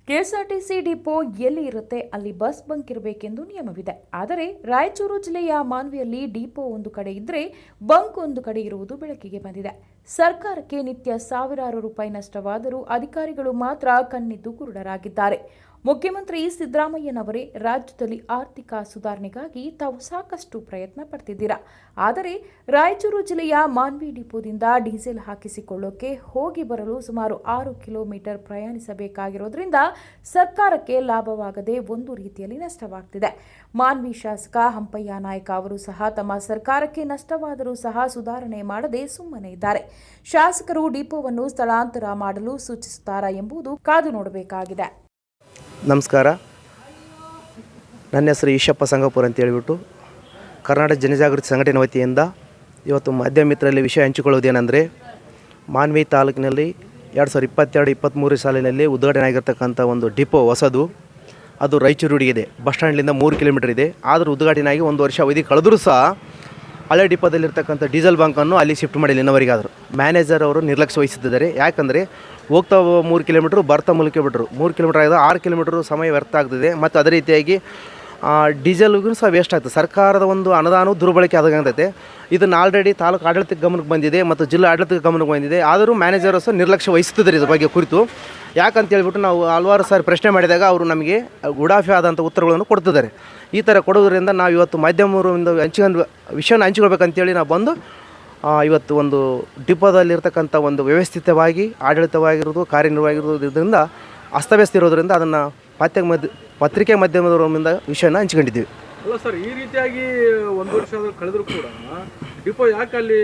KSRTC depot ಎಲ್ಲಿ ಇರುತ್ತೆ ಅಲ್ಲಿ ಬಸ್ ಬಂಕ್ ಇರಬೇಕೆಂದು ನಿಯಮವಿದೆ. ಆದರೆ ರಾಯಚೂರು ಜಿಲ್ಲೆಯ ಮಾನ್ವಿಯಲ್ಲಿ ಡಿಪೋ ಒಂದು ಕಡೆ ಇದ್ದರೆ ಬಂಕ್ ಒಂದು ಕಡೆ ಇರುವುದು ಬೆಳಕಿಗೆ ಬಂದಿದೆ. ಸರ್ಕಾರಕ್ಕೆ ನಿತ್ಯ ಸಾವಿರಾರು ರೂಪಾಯಿ ನಷ್ಟವಾದರೂ ಅಧಿಕಾರಿಗಳು ಮಾತ್ರ ಕಣ್ಣಿದ್ದು ಕುರುಡರಾಗಿದ್ದಾರೆ. ಮುಖ್ಯಮಂತ್ರಿ ಸಿದ್ದರಾಮಯ್ಯನವರೇ ರಾಜ್ಯದಲ್ಲಿ ಆರ್ಥಿಕ ಸುಧಾರಣೆಗಾಗಿ ತಾವು ಸಾಕಷ್ಟು ಪ್ರಯತ್ನ ಪಡ್ತಿದ್ದೀರಾ. ಆದರೆ ರಾಯಚೂರು ಜಿಲ್ಲೆಯ ಮಾನ್ವಿ ಡಿಪೋದಿಂದ ಡೀಸೆಲ್ ಹಾಕಿಸಿಕೊಳ್ಳೋಕೆ ಹೋಗಿ ಬರಲು ಸುಮಾರು 6 ಕಿಲೋಮೀಟರ್ ಪ್ರಯಾಣಿಸಬೇಕಾಗಿರೋದ್ರಿಂದ ಸರ್ಕಾರಕ್ಕೆ ಲಾಭವಾಗದೆ ಒಂದು ರೀತಿಯಲ್ಲಿ ನಷ್ಟವಾಗ್ತಿದೆ. ಮಾನ್ವಿ ಶಾಸಕ ಹಂಪಯ್ಯ ನಾಯ್ಕ ಅವರು ಸಹ ತಮ್ಮ ಸರ್ಕಾರಕ್ಕೆ ನಷ್ಟವಾದರೂ ಸಹ ಸುಧಾರಣೆ ಮಾಡದೆ ಸುಮ್ಮನೆ ಇದ್ದಾರೆ. ಶಾಸಕರು ಡಿಪೋವನ್ನು ಸ್ಥಳಾಂತರ ಮಾಡಲು ಸೂಚಿಸುತ್ತಾರಾ ಎಂಬುದು ಕಾದು ನೋಡಬೇಕಾಗಿದೆ. ನಮಸ್ಕಾರ, ನನ್ನ ಹೆಸರು ಈಶಪ್ಪ ಸಂಗಪುರ ಅಂತ ಹೇಳಿಬಿಟ್ಟು ಕರ್ನಾಟಕ ಜನಜಾಗೃತಿ ಸಂಘಟನೆ ವತಿಯಿಂದ ಇವತ್ತು ಮಾಧ್ಯಮ ಮಿತ್ರರಲ್ಲಿ ವಿಷಯ ಹಂಚಿಕೊಳ್ಳುವುದೇನೆಂದರೆ, ಮಾನ್ವಿ ತಾಲೂಕಿನಲ್ಲಿ 2022-23 ಸಾಲಿನಲ್ಲಿ ಉದ್ಘಾಟನೆ ಆಗಿರ್ತಕ್ಕಂಥ ಒಂದು ಡಿಪೋ ಹೊಸದು, ಅದು ರಾಯಚೂರಿಗೆ ಇದೆ. ಬಸ್ ಸ್ಟ್ಯಾಂಡ್ಲಿಂದ 3 ಕಿಲೋಮೀಟರ್ ಇದೆ. ಆದರೂ ಉದ್ಘಾಟನೆ ಆಗಿ 1 ವರ್ಷ ಅವಧಿ ಕಳೆದರೂ ಸಹ ಹಳೆ ಡಿಪೋದಲ್ಲಿರ್ತಕ್ಕಂಥ ಡೀಸೆಲ್ ಬಂಕನ್ನು ಅಲ್ಲಿ ಶಿಫ್ಟ್ ಮಾಡಿಲ್ಲ ಇನ್ನವರಿಗಾದರೂ. ಮ್ಯಾನೇಜರ್ ಅವರು ನಿರ್ಲಕ್ಷ್ಯ ವಹಿಸುತ್ತಿದ್ದಾರೆ. ಯಾಕಂದರೆ ಹೋಗ್ತಾ 3 ಕಿಲೋಮೀಟ್ರು ಬರ್ತಾ ಮೂಲಕ ಬಿಟ್ಟರು. 3 ಕಿಲೋಮೀಟರ್ ಆಗಿದೆ, 6 ಕಿಲೋಮೀಟ್ರು ಸಮಯ ವ್ಯರ್ಥ ಆಗ್ತದೆ. ಮತ್ತು ಅದೇ ರೀತಿಯಾಗಿ ಡೀಸೆಲ್ಗೂ ಸಹ ವೇಸ್ಟ್ ಆಗ್ತದೆ. ಸರ್ಕಾರದ ಒಂದು ಅನುದಾನ ದುರ್ಬಳಕೆ ಆದಂತೆ ಇದನ್ನು ಆಲ್ರೆಡಿ ತಾಲೂಕು ಆಡಳಿತಕ್ಕೆ ಗಮನಕ್ಕೆ ಬಂದಿದೆ ಮತ್ತು ಜಿಲ್ಲಾ ಆಡಳಿತಕ್ಕೆ ಗಮನಕ್ಕೆ ಬಂದಿದೆ. ಆದರೂ ಮ್ಯಾನೇಜರ್ ಸಹ ನಿರ್ಲಕ್ಷ್ಯ ವಹಿಸುತ್ತಿದ್ದಾರೆ ಇದ್ರ ಬಗ್ಗೆ ಕುರಿತು. ಯಾಕಂತ ಹೇಳ್ಬಿಟ್ಟು ನಾವು ಹಲವಾರು ಸಾರಿ ಪ್ರಶ್ನೆ ಮಾಡಿದಾಗ ಅವರು ನಮಗೆ ಉಡಾಫೆ ಆದಂಥ ಉತ್ತರಗಳನ್ನು ಕೊಡ್ತಿದ್ದಾರೆ. ಈ ಥರ ಕೊಡೋದ್ರಿಂದ ನಾವು ಇವತ್ತು ಮಾಧ್ಯಮದಿಂದ ವಿಷಯನ ಹಂಚಿಕೊಳ್ಬೇಕಂತೇಳಿ ನಾವು ಬಂದು ಇವತ್ತು ಒಂದು ಡಿಪೋದಲ್ಲಿರ್ತಕ್ಕಂಥ ಒಂದು ವ್ಯವಸ್ಥಿತವಾಗಿ ಆಡಳಿತವಾಗಿರೋದು ಕಾರ್ಯನಿರ್ವಹಿರೋದ್ರಿಂದ ಅಸ್ತವ್ಯಸ್ತ ಇರೋದರಿಂದ ಅದನ್ನು ಪತ್ರಿಕೆ ಮಾಧ್ಯಮದಿಂದ ವಿಷಯನ ಹಂಚಿಕೊಂಡಿದ್ದೀವಿ. ಅಲ್ಲ ಸರ್, ಈ ರೀತಿಯಾಗಿ 1 ವರ್ಷ ಕಳೆದರೂ ಕೂಡ ಡಿಪೋ ಯಾಕೆ ಅಲ್ಲಿ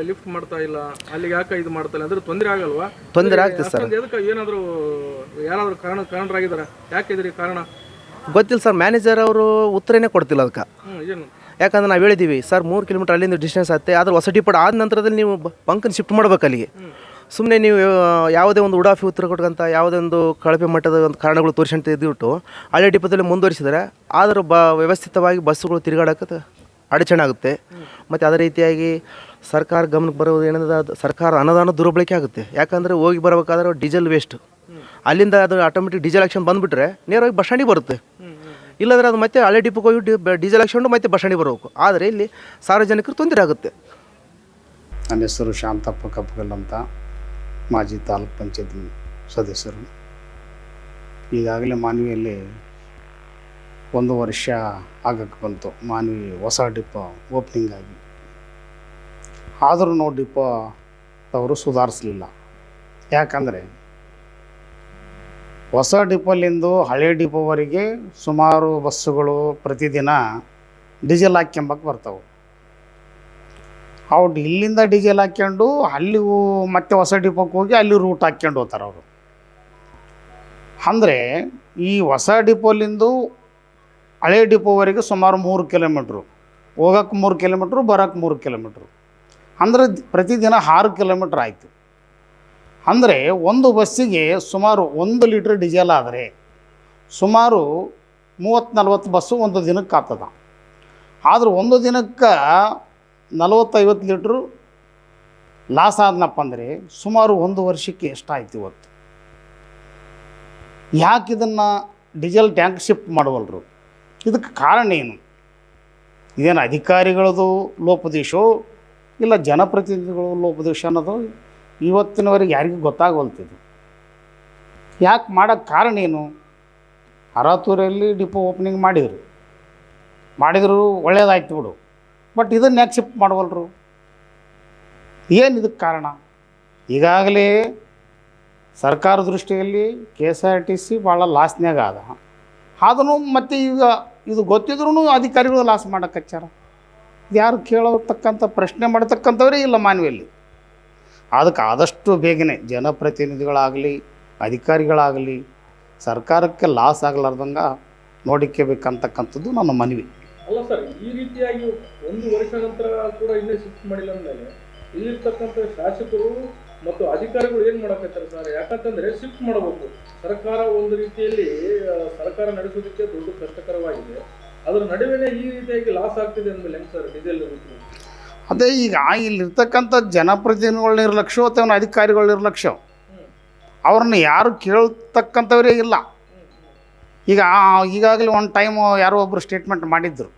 ಲಿಫ್ಟ್ ಮಾಡ್ತಾ ಇಲ್ಲ, ಅಲ್ಲಿಗೆ ಯಾಕೆ ಇದು ಮಾಡ್ತಾ ಇಲ್ಲ ಅಂದ್ರೆ ತೊಂದರೆ ಆಗಲ್ವಾ? ತೊಂದರೆ ಆಗ್ತದೆ ಸರ್. ಅದಕ್ಕೆ ಏನಾದರೂ ಯಾರಾದರೂ ಕಾರಣರಾಗಿದ್ದಾರೆ? ಯಾಕೆ ಇದ್ರಿ ಕಾರಣ ಗೊತ್ತಿಲ್ಲ ಸರ್. ಮ್ಯಾನೇಜರ್ ಅವರು ಉತ್ತರನೇ ಕೊಡ್ತಿಲ್ಲ ಅದಕ್ಕೆ. ಏನು? ಯಾಕಂದ್ರೆ ನಾವು ಹೇಳಿದ್ದೀವಿ ಸರ್ 3 ಕಿಲೋಮೀಟರ್ ಅಲ್ಲಿಂದ ಡಿಸ್ಟೆನ್ಸ್ ಆಗುತ್ತೆ, ಆದರೆ ಹೊಸ ಡಿಪೋ ಆದ ನಂತರದಲ್ಲಿ ನೀವು ಬಂಕನ್ನು ಶಿಫ್ಟ್ ಮಾಡ್ಬೇಕು ಅಲ್ಲಿಗೆ. ಸುಮ್ಮನೆ ನೀವು ಯಾವುದೇ ಒಂದು ಉಡಾಫಿ ಉತ್ತರ ಕೊಟ್ಕಂತ ಯಾವುದೇ ಒಂದು ಕಳಪೆ ಮಟ್ಟದ ಒಂದು ಕಾರಣಗಳು ತೋರಿಸಂತ ಇದ್ಬಿಟ್ಟು ಹಳೆ ಡಿಪೋದಲ್ಲಿ ಮುಂದುವರಿಸಿದರೆ ಆದರೂ ವ್ಯವಸ್ಥಿತವಾಗಿ ಬಸ್ಸುಗಳು ತಿರುಗಾಡೋಕ್ಕೆ ಅಡಚಣೆ ಆಗುತ್ತೆ. ಮತ್ತು ಅದೇ ರೀತಿಯಾಗಿ ಸರ್ಕಾರ ಗಮನಕ್ಕೆ ಬರೋದು ಏನಂದ್ರೆ ಸರ್ಕಾರ ಅನುದಾನ ದುರ್ಬಳಕೆ ಆಗುತ್ತೆ. ಯಾಕಂದರೆ ಹೋಗಿ ಬರಬೇಕಾದ್ರೆ ಡೀಸೆಲ್ ವೇಸ್ಟ್, ಅಲ್ಲಿಂದ ಅದು ಆಟೋಮೆಟಿಕ್ ಡೀಸೆಲ್ ಆಕ್ಷನ್ ಬಂದುಬಿಟ್ರೆ ನೇರವಾಗಿ ಬಸ್ ಸ್ಟ್ಯಾಂಡಿಗೆ ಬರುತ್ತೆ. ಇಲ್ಲಾಂದರೆ ಅದು ಮತ್ತೆ ಹಳೆ ಡಿಪೋಗೆ ಹೋಗಿ ಡೀಸೆಲ್ ಹಾಕ್ಸ್ಕೊಂಡು ಮತ್ತೆ ಬಸ್ ಸ್ಟ್ಯಾಂಡಿಗೆ ಬರಬೇಕು. ಆದರೆ ಇಲ್ಲಿ ಸಾರ್ವಜನಿಕರು ತೊಂದರೆ ಆಗುತ್ತೆ. ನನ್ನ ಹೆಸರು ಶಾಂತಪ್ಪ ಕಪ್ಪಗಲ್ ಅಂತ, ಮಾಜಿ ತಾಲೂಕ್ ಪಂಚಾಯತ್ ಸದಸ್ಯರು. ಈಗಾಗಲೇ ಮಾನ್ವಿಯಲ್ಲಿ 1 ವರ್ಷ ಆಗಕ್ಕೆ ಬಂತು ಮಾನ್ವಿ ಹೊಸ ಡಿಪೋ ಓಪನಿಂಗ್ ಆಗಿ. ಆದರೂ ಡಿಪೋ ಅವರು ಸುಧಾರಿಸಲಿಲ್ಲ. ಯಾಕಂದರೆ ಹೊಸ ಡಿಪೋಲಿಂದು ಹಳೆ ಡಿಪೋವರೆಗೆ ಸುಮಾರು ಬಸ್ಸುಗಳು ಪ್ರತಿದಿನ ಡೀಸೆಲ್ ಹಾಕ್ಯಂಬಕ್ಕೆ ಬರ್ತಾವೆ. ಅವು ಇಲ್ಲಿಂದ ಡೀಸೆಲ್ ಹಾಕ್ಕೊಂಡು ಅಲ್ಲಿ ಮತ್ತೆ ಹೊಸ ಡಿಪೋಕ್ಕೆ ಹೋಗಿ ಅಲ್ಲಿ ರೂಟ್ ಹಾಕ್ಕೊಂಡು ಹೋಗ್ತಾರೆ ಅವರು. ಅಂದರೆ ಈ ಹೊಸ ಡಿಪೋಲಿಂದು ಹಳೆ ಡಿಪೋವರೆಗೆ ಸುಮಾರು 3 ಕಿಲೋಮೀಟ್ರು, ಹೋಗೋಕ್ಕೆ 3 ಕಿಲೋಮೀಟ್ರು, ಬರೋಕ್ಕೆ 3 ಕಿಲೋಮೀಟ್ರು, ಅಂದರೆ ಪ್ರತಿದಿನ 6 ಕಿಲೋಮೀಟ್ರ್ ಆಯಿತು. ಅಂದರೆ ಒಂದು ಬಸ್ಸಿಗೆ ಸುಮಾರು 1 ಲೀಟ್ರ್ ಡೀಸೆಲ್ ಆದರೆ ಸುಮಾರು 30-40 ಬಸ್ಸು ಒಂದು ದಿನಕ್ಕೆ ಆಗ್ತದ. ಆದರೂ ಒಂದು ದಿನಕ್ಕೆ 40-50 ಲೀಟ್ರು ಲಾಸ್ ಆದ್ನಪ್ಪ ಅಂದರೆ ಸುಮಾರು 1 ವರ್ಷಕ್ಕೆ ಎಷ್ಟಾಯ್ತು ಇವತ್ತು? ಯಾಕೆ ಇದನ್ನು ಡೀಸೆಲ್ ಟ್ಯಾಂಕ್ ಶಿಫ್ಟ್ ಮಾಡವಲ್ರು? ಇದಕ್ಕೆ ಕಾರಣ ಏನು? ಇದೇನು ಅಧಿಕಾರಿಗಳದು ಲೋಪದೇಶೋ ಇಲ್ಲ ಜನಪ್ರತಿನಿಧಿಗಳು ಲೋಪದೇಶ ಅನ್ನೋದು ಇವತ್ತಿನವರೆಗೆ ಯಾರಿಗೂ ಗೊತ್ತಾಗವಲ್ತಿದ್ದು. ಯಾಕೆ ಮಾಡೋಕ್ಕೆ ಕಾರಣ ಏನು? ಅರಾತೂರಲ್ಲಿ ಡಿಪೋ ಓಪನಿಂಗ್ ಮಾಡಿದ್ರು ಒಳ್ಳೇದಾಯ್ತು ಬಿಡು, ಬಟ್ ಇದನ್ನು ಯಾಕೆ ಶಿಫ್ಟ್ ಮಾಡವಲ್ರು? ಏನು ಇದಕ್ಕೆ ಕಾರಣ? ಈಗಾಗಲೇ ಸರ್ಕಾರ ದೃಷ್ಟಿಯಲ್ಲಿ KSRTC ಭಾಳ ಲಾಸ್ನ್ಯಾಗ ಅದ. ಆದ್ರೂ ಮತ್ತೆ ಈಗ ಇದು ಗೊತ್ತಿದ್ರೂ ಅಧಿಕಾರಿಗಳು ಲಾಸ್ ಮಾಡೋಕೆ ಹಚ್ಚಾರ. ಯಾರು ಕೇಳತಕ್ಕಂಥ ಪ್ರಶ್ನೆ ಮಾಡತಕ್ಕಂಥವರೇ ಇಲ್ಲ ಮಾನ್ವಿಯಲ್ಲಿ. ಅದಕ್ಕೆ ಆದಷ್ಟು ಬೇಗನೆ ಜನಪ್ರತಿನಿಧಿಗಳಾಗಲಿ ಅಧಿಕಾರಿಗಳಾಗಲಿ ಸರ್ಕಾರಕ್ಕೆ ಲಾಸ್ ಆಗಲಾರ್ದಂಗೆ ನೋಡಿಕೋಬೇಕಂತಕ್ಕಂಥದ್ದು ನನ್ನ ಮನವಿ. ಅಲ್ಲ ಸರ್, ಈ ರೀತಿಯಾಗಿ 1 ವರ್ಷ ನಂತರ ಕೂಡ ಇನ್ನೂ ಶಿಫ್ಟ್ ಮಾಡಿಲ್ಲ ಅಂದಮೇಲೆ ಇಲ್ಲಿರ್ತಕ್ಕಂಥ ಶಾಸಕರು ಮತ್ತು ಅಧಿಕಾರಿಗಳು ಏನು ಮಾಡಕತ್ತಾರೆ ಸರ್? ಯಾಕಂತಂದರೆ ಶಿಫ್ಟ್ ಮಾಡಬೇಕು. ಸರ್ಕಾರ ಒಂದು ರೀತಿಯಲ್ಲಿ ಸರ್ಕಾರ ನಡೆಸೋದಕ್ಕೆ ದೊಡ್ಡ ಕಷ್ಟಕರವಾಗಿದೆ. ಅದರ ನಡುವೆ ಈ ರೀತಿಯಾಗಿ ಲಾಸ್ ಆಗ್ತಿದೆ ಅಂದಮೇಲೆ ಹೆಂಗೆ ಸರ್ ಡೀಸೆಲ್? ಅದೇ ಈಗ ಇಲ್ಲಿರ್ತಕ್ಕಂಥ ಜನಪ್ರತಿನಿಧಿಗಳ ನಿರ್ಲಕ್ಷ್ಯ ಅಥವಾ ಅಧಿಕಾರಿಗಳ ನಿರ್ಲಕ್ಷ್ಯ, ಅವ್ರನ್ನ ಯಾರು ಕೇಳ್ತಕ್ಕಂಥವರೇ ಇಲ್ಲ. ಈಗ ಈಗಾಗಲೇ ಒಂದು ಟೈಮು ಯಾರೋ ಒಬ್ಬರು ಸ್ಟೇಟ್ಮೆಂಟ್ ಮಾಡಿದ್ರು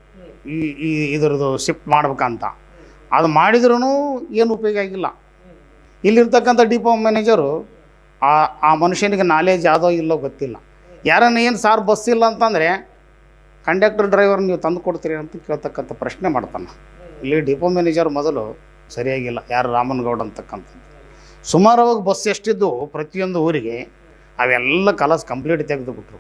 ಈ ಇದರದ್ದು ಶಿಫ್ಟ್ ಮಾಡ್ಬೇಕಂತ. ಅದು ಮಾಡಿದ್ರೂ ಏನು ಉಪಯೋಗ ಆಗಿಲ್ಲ. ಇಲ್ಲಿರ್ತಕ್ಕಂಥ ಡಿಪೋ ಮ್ಯಾನೇಜರು ಆ ಮನುಷ್ಯನಿಗೆ ನಾಲೇಜ್ ಯಾವುದೋ ಇಲ್ಲೋ ಗೊತ್ತಿಲ್ಲ. ಯಾರನ್ನ ಏನು ಸಾರ್ ಬಸ್ ಇಲ್ಲ ಅಂತಂದರೆ ಕಂಡಕ್ಟರ್ ಡ್ರೈವರ್ ನೀವು ತಂದು ಕೊಡ್ತೀರಿ ಅಂತ ಕೇಳ್ತಕ್ಕಂಥ ಪ್ರಶ್ನೆ ಮಾಡ್ತಾನೆ. ಇಲ್ಲಿ ಡಿಪೋ ಮ್ಯಾನೇಜರ್ ಮೊದಲು ಸರಿಯಾಗಿಲ್ಲ, ಯಾರು ರಾಮನಗೌಡ ಅಂತಕ್ಕಂಥದ್ದು. ಸುಮಾರು ಅವಾಗ ಬಸ್ ಎಷ್ಟಿದ್ದು ಪ್ರತಿಯೊಂದು ಊರಿಗೆ ಅವೆಲ್ಲ ಕಲರ್ಸ್ ಕಂಪ್ಲೀಟ್ ತೆಗೆದುಬಿಟ್ರು.